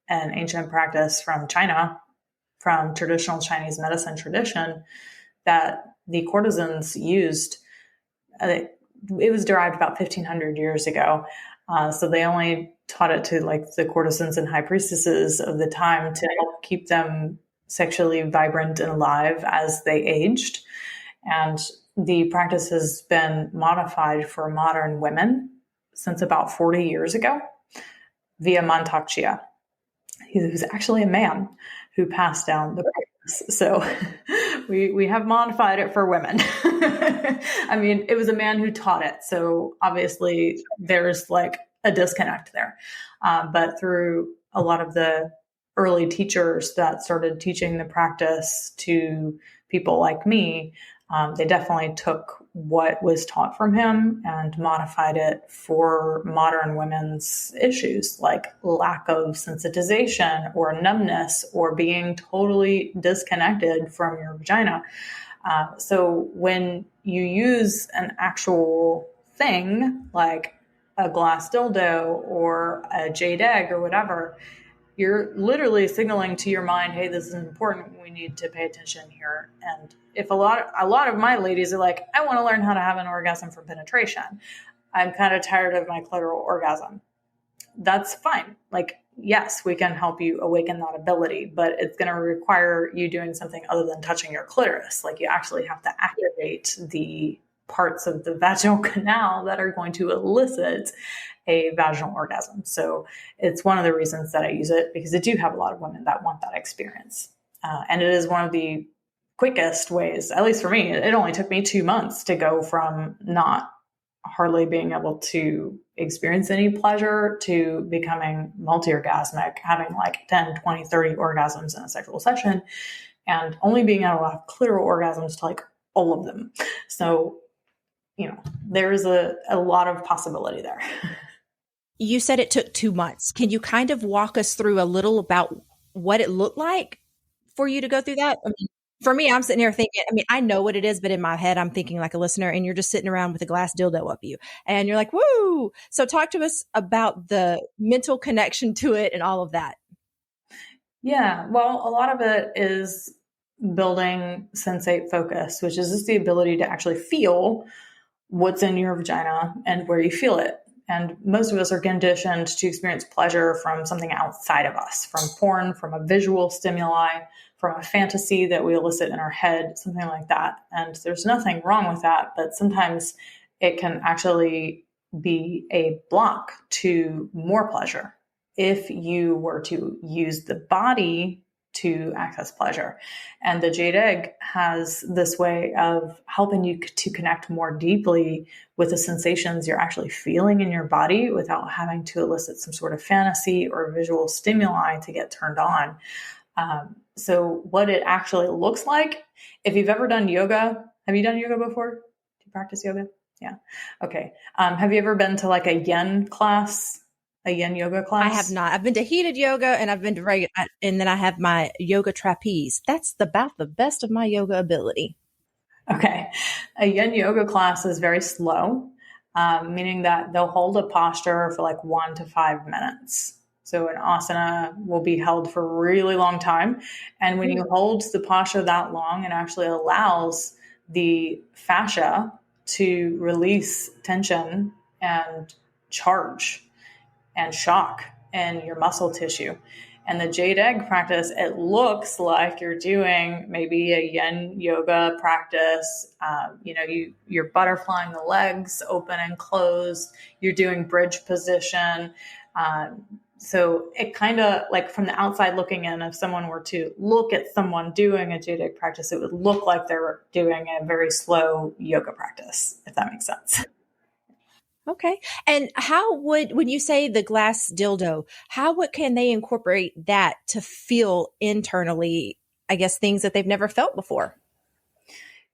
an ancient practice from China, from traditional Chinese medicine tradition that the courtesans used. It was derived about 1,500 years ago. So they only taught it to like the courtesans and high priestesses of the time to help keep them sexually vibrant and alive as they aged. And the practice has been modified for modern women since about 40 years ago via Mantak Chia. He was actually a man who passed down the practice. So we have modified it for women. I mean, it was a man who taught it. So obviously there's like a disconnect there. But through a lot of the early teachers that started teaching the practice to people like me, They definitely took what was taught from him and modified it for modern women's issues like lack of sensitization or numbness or being totally disconnected from your vagina. So when you use an actual thing like a glass dildo or a jade egg or whatever, you're literally signaling to your mind, hey, this is important. We need to pay attention here. And if a lot of my ladies are like, I want to learn how to have an orgasm from penetration. I'm kind of tired of my clitoral orgasm. That's fine. Like, yes, we can help you awaken that ability, but it's going to require you doing something other than touching your clitoris. Like, you actually have to activate the parts of the vaginal canal that are going to elicit a vaginal orgasm. So it's one of the reasons that I use it, because I do have a lot of women that want that experience. And it is one of the quickest ways, at least for me. It only took me 2 months to go from not hardly being able to experience any pleasure to becoming multi-orgasmic, having like 10, 20, 30 orgasms in a sexual session, and only being able to have clitoral orgasms to like all of them. So, there's a lot of possibility there. You said it took 2 months. Can you kind of walk us through a little about what it looked like for you to go through that? I mean, for me, I'm sitting here thinking, I know what it is, but in my head, I'm thinking like a listener, and you're just sitting around with a glass dildo up you and you're like, woo. So talk to us about the mental connection to it and all of that. Yeah. Well, a lot of it is building sensate focus, which is just the ability to actually feel what's in your vagina and where you feel it. And most of us are conditioned to experience pleasure from something outside of us, from porn, from a visual stimuli, from a fantasy that we elicit in our head, something like that. And there's nothing wrong with that, but sometimes it can actually be a block to more pleasure if you were to use the body to access pleasure. And the jade egg has this way of helping you to connect more deeply with the sensations you're actually feeling in your body without having to elicit some sort of fantasy or visual stimuli to get turned on. So what it actually looks like, if you've ever done yoga, have you done yoga before? Do you practice yoga? Yeah. Okay. Have you ever been to like a yin class? A yin yoga class? I have not. I've been to heated yoga and I've been to regular, and then I have my yoga trapeze. That's about the best of my yoga ability. Okay. A yin yoga class is very slow, meaning that they'll hold a posture for like 1 to 5 minutes. So an asana will be held for a really long time. And when you hold the posture that long, it actually allows the fascia to release tension and charge and shock in your muscle tissue. And the jade egg practice, it looks like you're doing maybe a yin yoga practice. You're butterflying the legs open and closed. You're doing bridge position. So it kind of like from the outside looking in, if someone were to look at someone doing a jade egg practice, it would look like they're doing a very slow yoga practice, if that makes sense. Okay. And when you say the glass dildo, can they incorporate that to feel internally, I guess, things that they've never felt before?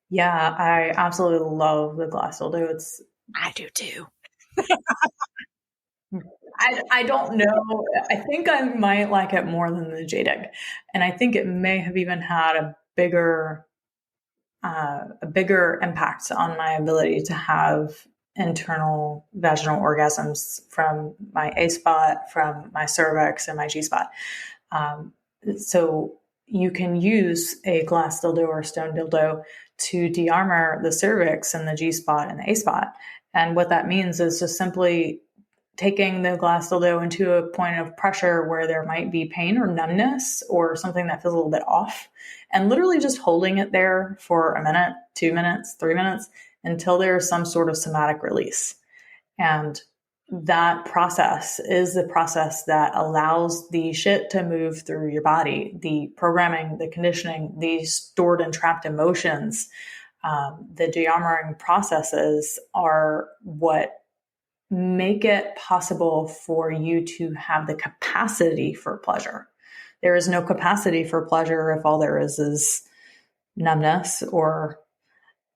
Yeah, I absolutely love the glass dildo. I do too. I don't know. I think I might like it more than the jade egg. And I think it may have even had a bigger impact on my ability to have internal vaginal orgasms from my A spot, from my cervix, and my G spot. So you can use a glass dildo or stone dildo to de-armor the cervix and the G spot and the A spot. And what that means is just simply taking the glass dildo into a point of pressure where there might be pain or numbness or something that feels a little bit off, and literally just holding it there for a minute, 2 minutes, 3 minutes until there's some sort of somatic release. And that process is the process that allows the shit to move through your body, the programming, the conditioning, the stored and trapped emotions. The de-armoring processes are what make it possible for you to have the capacity for pleasure. There is no capacity for pleasure if all there is numbness or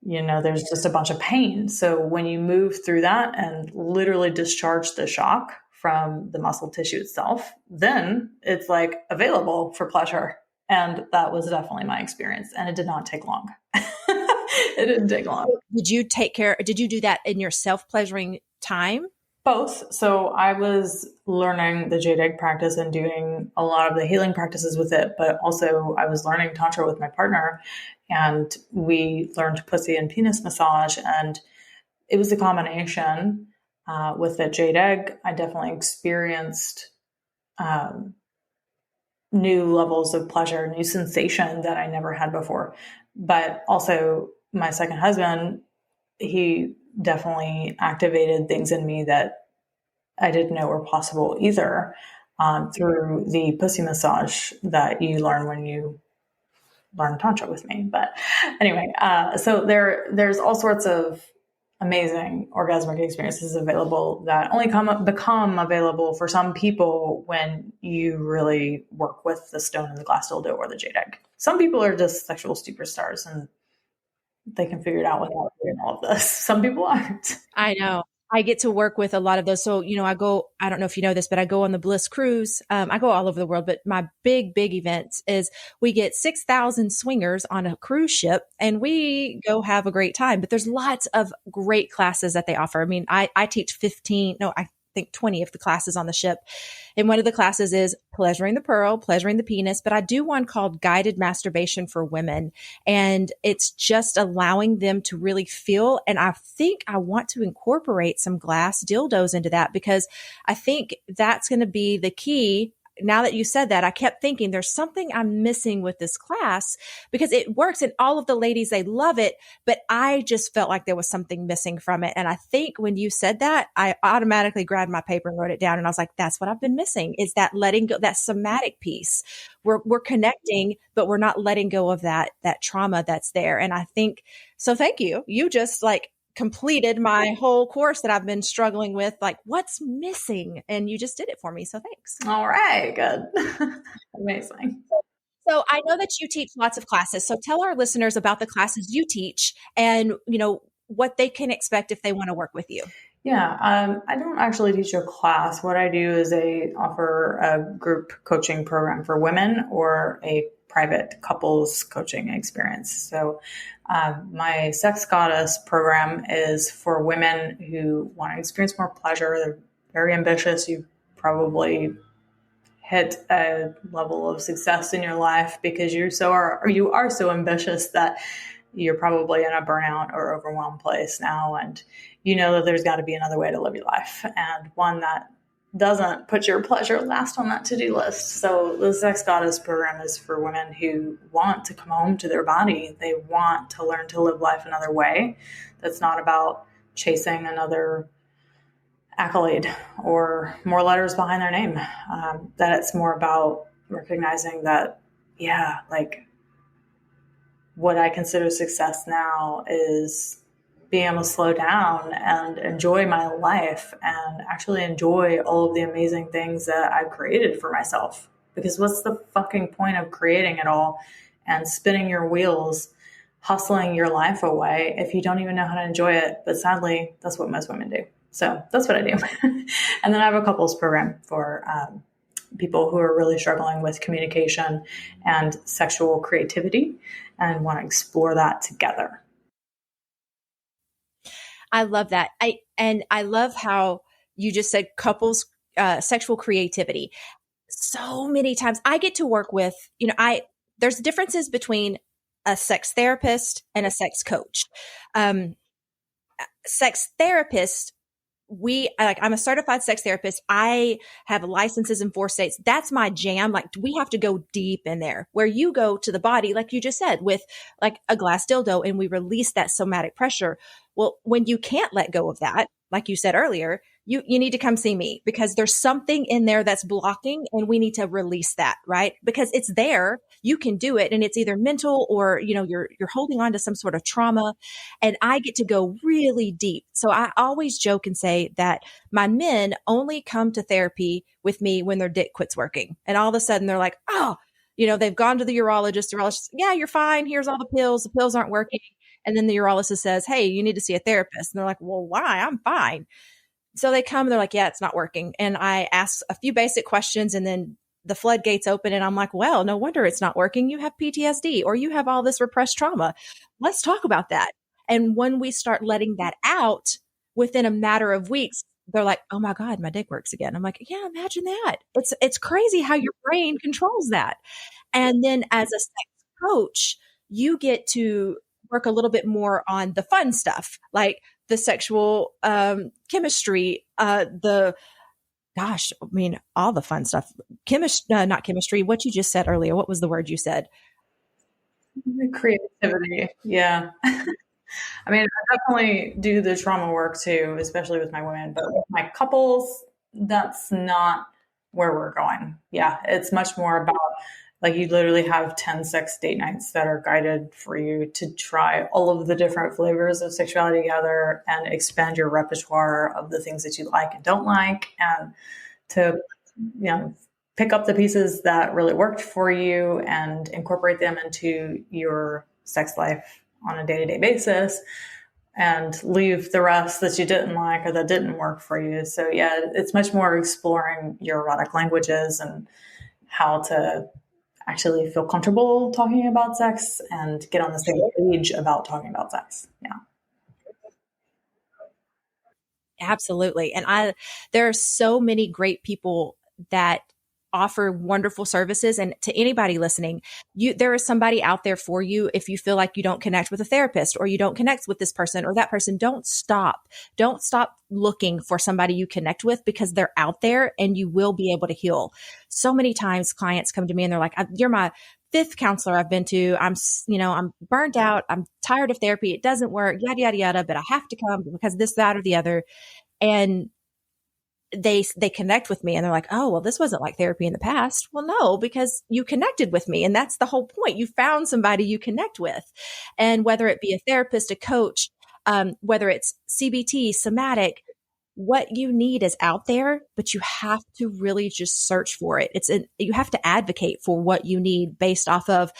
there's just a bunch of pain. So when you move through that and literally discharge the shock from the muscle tissue itself, then it's like available for pleasure. And that was definitely my experience. And it did not take long. It didn't take long. Did you do that in your self-pleasuring time? Both. So I was learning the jade egg practice and doing a lot of the healing practices with it, but also I was learning Tantra with my partner, and we learned pussy and penis massage, and it was a combination. With the jade egg, I definitely experienced new levels of pleasure, new sensation that I never had before. But also my second husband, he definitely activated things in me that I didn't know were possible either, through the pussy massage that you learn when you learn Tantra with me. But anyway, so there's all sorts of amazing orgasmic experiences available that only become available for some people when you really work with the stone and the glass dildo or the jade egg. Some people are just sexual superstars and they can figure it out without doing all of this. Some people aren't. I know. I get to work with a lot of those. So, I don't know if you know this, but I go on the Bliss cruise. I go all over the world, but my big event is we get 6,000 swingers on a cruise ship and we go have a great time. But there's lots of great classes that they offer. I mean, I teach 20 of the classes on the ship. And one of the classes is pleasuring the pearl, pleasuring the penis, but I do one called guided masturbation for women. And it's just allowing them to really feel. And I think I want to incorporate some glass dildos into that because I think that's going to be the key. Now that you said that, I kept thinking there's something I'm missing with this class because it works and all of the ladies, they love it, but I just felt like there was something missing from it. And I think when you said that, I automatically grabbed my paper and wrote it down. And I was like, that's what I've been missing is that letting go, that somatic piece. We're connecting, but we're not letting go of that trauma that's there. And I think, so thank you. You just completed my whole course that I've been struggling with, what's missing? And you just did it for me. So thanks. All right, good. Amazing. So I know that you teach lots of classes. So tell our listeners about the classes you teach and, what they can expect if they want to work with you. Yeah, I don't actually teach a class. What I do is I offer a group coaching program for women or a private couples coaching experience. So my Sex Goddess program is for women who want to experience more pleasure. They're very ambitious. You probably hit a level of success in your life because you are so ambitious that you're probably in a burnout or overwhelmed place now. And you know that there's got to be another way to live your life and one that doesn't put your pleasure last on that to-do list. So the Sex Goddess program is for women who want to come home to their body. They want to learn to live life another way. That's not about chasing another accolade or more letters behind their name. That it's more about recognizing that, what I consider success now is being able to slow down and enjoy my life and actually enjoy all of the amazing things that I've created for myself. Because what's the fucking point of creating it all and spinning your wheels, hustling your life away if you don't even know how to enjoy it? But sadly, that's what most women do. So that's what I do. And then I have a couples program for people who are really struggling with communication and sexual creativity and want to explore that together. I love that. I love how you just said couples, sexual creativity. So many times I get to work with, there's differences between a sex therapist and a sex coach. Sex therapist, I'm a certified sex therapist. I have licenses in 4 states. That's my jam. We have to go deep in there where you go to the body, like you just said, with a glass dildo and we release that somatic pressure. Well, when you can't let go of that, like you said earlier, you need to come see me because there's something in there that's blocking and we need to release that, right? Because it's there, you can do it and it's either mental or, you're holding on to some sort of trauma and I get to go really deep. So I always joke and say that my men only come to therapy with me when their dick quits working. And all of a sudden they're like, oh, they've gone to the urologist, yeah, you're fine. Here's all the pills. The pills aren't working. And then the urologist says, hey, you need to see a therapist. And they're like, well, why? I'm fine. So they come and they're like, yeah, it's not working. And I ask a few basic questions and then the floodgates open and I'm like, well, no wonder it's not working. You have PTSD or you have all this repressed trauma. Let's talk about that. And when we start letting that out within a matter of weeks, they're like, oh my God, my dick works again. I'm like, yeah, imagine that. It's crazy how your brain controls that. And then as a sex coach, you get to work a little bit more on the fun stuff, like the sexual chemistry, all the fun stuff. Not chemistry. What you just said earlier. What was the word you said? Creativity. Yeah. I mean, I definitely do the trauma work too, especially with my women, but with my couples, that's not where we're going. Yeah. It's much more about like you literally have 10 sex date nights that are guided for you to try all of the different flavors of sexuality together and expand your repertoire of the things that you like and don't like, and to, pick up the pieces that really worked for you and incorporate them into your sex life on a day-to-day basis and leave the rest that you didn't like or that didn't work for you. So yeah, it's much more exploring your erotic languages and how to actually feel comfortable talking about sex and get on the same page about talking about sex. Yeah. Absolutely. And there are so many great people that offer wonderful services. And to anybody listening, there is somebody out there for you. If you feel like you don't connect with a therapist or you don't connect with this person or that person, don't stop. Don't stop looking for somebody you connect with because they're out there and you will be able to heal. So many times clients come to me and they're like, you're my fifth counselor I've been to. I'm burnt out. I'm tired of therapy. It doesn't work, yada, yada, yada, but I have to come because this, that, or the other. And they connect with me and they're like, oh, well, this wasn't like therapy in the past. Well, no, because you connected with me. And that's the whole point. You found somebody you connect with. And whether it be a therapist, a coach, whether it's CBT, somatic, what you need is out there, but you have to really just search for it. You have to advocate for what you need based off of,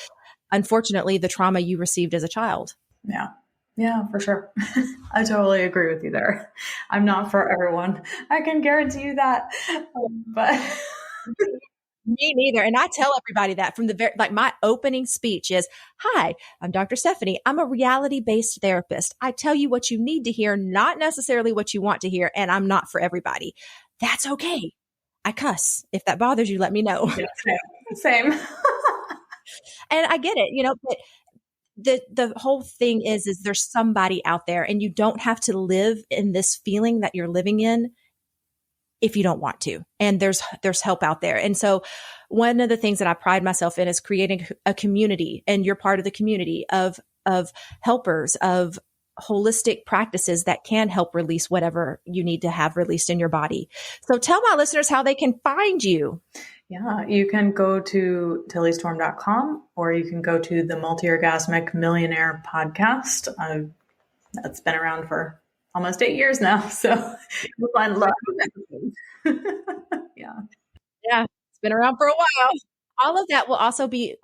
unfortunately, the trauma you received as a child. Yeah. Yeah, for sure. I totally agree with you there. I'm not for everyone. I can guarantee you that. But me neither. And I tell everybody that from the very, like my opening speech is, hi, I'm Dr. Stephanie. I'm a reality-based therapist. I tell you what you need to hear, not necessarily what you want to hear. And I'm not for everybody. That's okay. I cuss. If that bothers you, let me know. Yeah, same. And I get it, but the whole thing is there's somebody out there and you don't have to live in this feeling that you're living in if you don't want to. And there's help out there. And so one of the things that I pride myself in is creating a community, and you're part of the community of helpers, of holistic practices that can help release whatever you need to have released in your body. So tell my listeners how they can find you. Yeah, you can go to tillystorm.com or you can go to the Multi-Orgasmic Millionaire podcast. That's been around for almost 8 years now. So you'll find a lot of episodes. Yeah, it's been around for a while. All of that will also be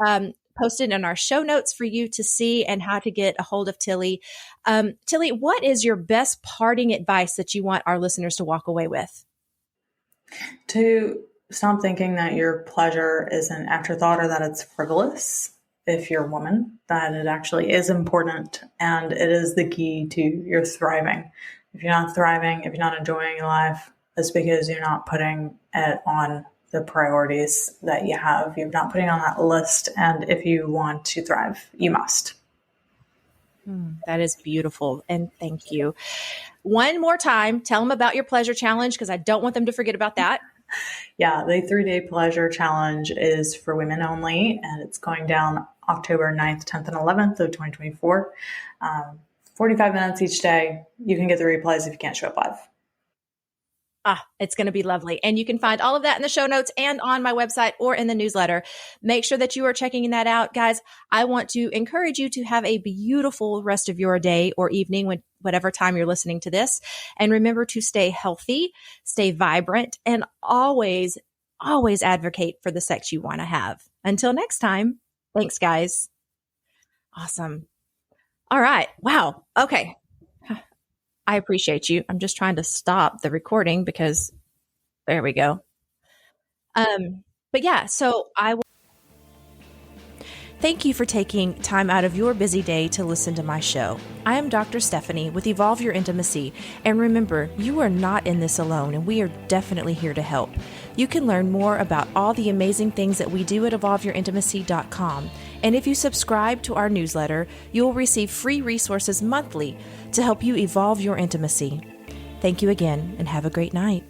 posted in our show notes for you to see and how to get a hold of Tilly. Tilly, what is your best parting advice that you want our listeners to walk away with? To stop thinking that your pleasure is an afterthought or that it's frivolous. If you're a woman, that it actually is important and it is the key to your thriving. If you're not thriving, if you're not enjoying your life, it's because you're not putting it on the priorities that you have. You're not putting on that list. And if you want to thrive, you must. That is beautiful. And thank you. One more time, tell them about your pleasure challenge because I don't want them to forget about that. Yeah, the 3-day pleasure challenge is for women only, and it's going down October 9th, 10th, and 11th of 2024. 45 minutes each day. You can get the replays if you can't show up live. It's going to be lovely. And you can find all of that in the show notes and on my website or in the newsletter. Make sure that you are checking that out. Guys, I want to encourage you to have a beautiful rest of your day or evening, whatever time you're listening to this. And remember to stay healthy, stay vibrant, and always, always advocate for the sex you want to have. Until next time, thanks, guys. Awesome. All right. Wow. Okay. I appreciate you. I'm just trying to stop the recording because there we go. But yeah, so I will thank you for taking time out of your busy day to listen to my show. I am Dr. Stephanie with Evolve Your Intimacy, and remember, you are not in this alone, and we are definitely here to help. You can learn more about all the amazing things that we do at evolveyourintimacy.com, and if you subscribe to our newsletter, you will receive free resources monthly to help you evolve your intimacy. Thank you again, and have a great night.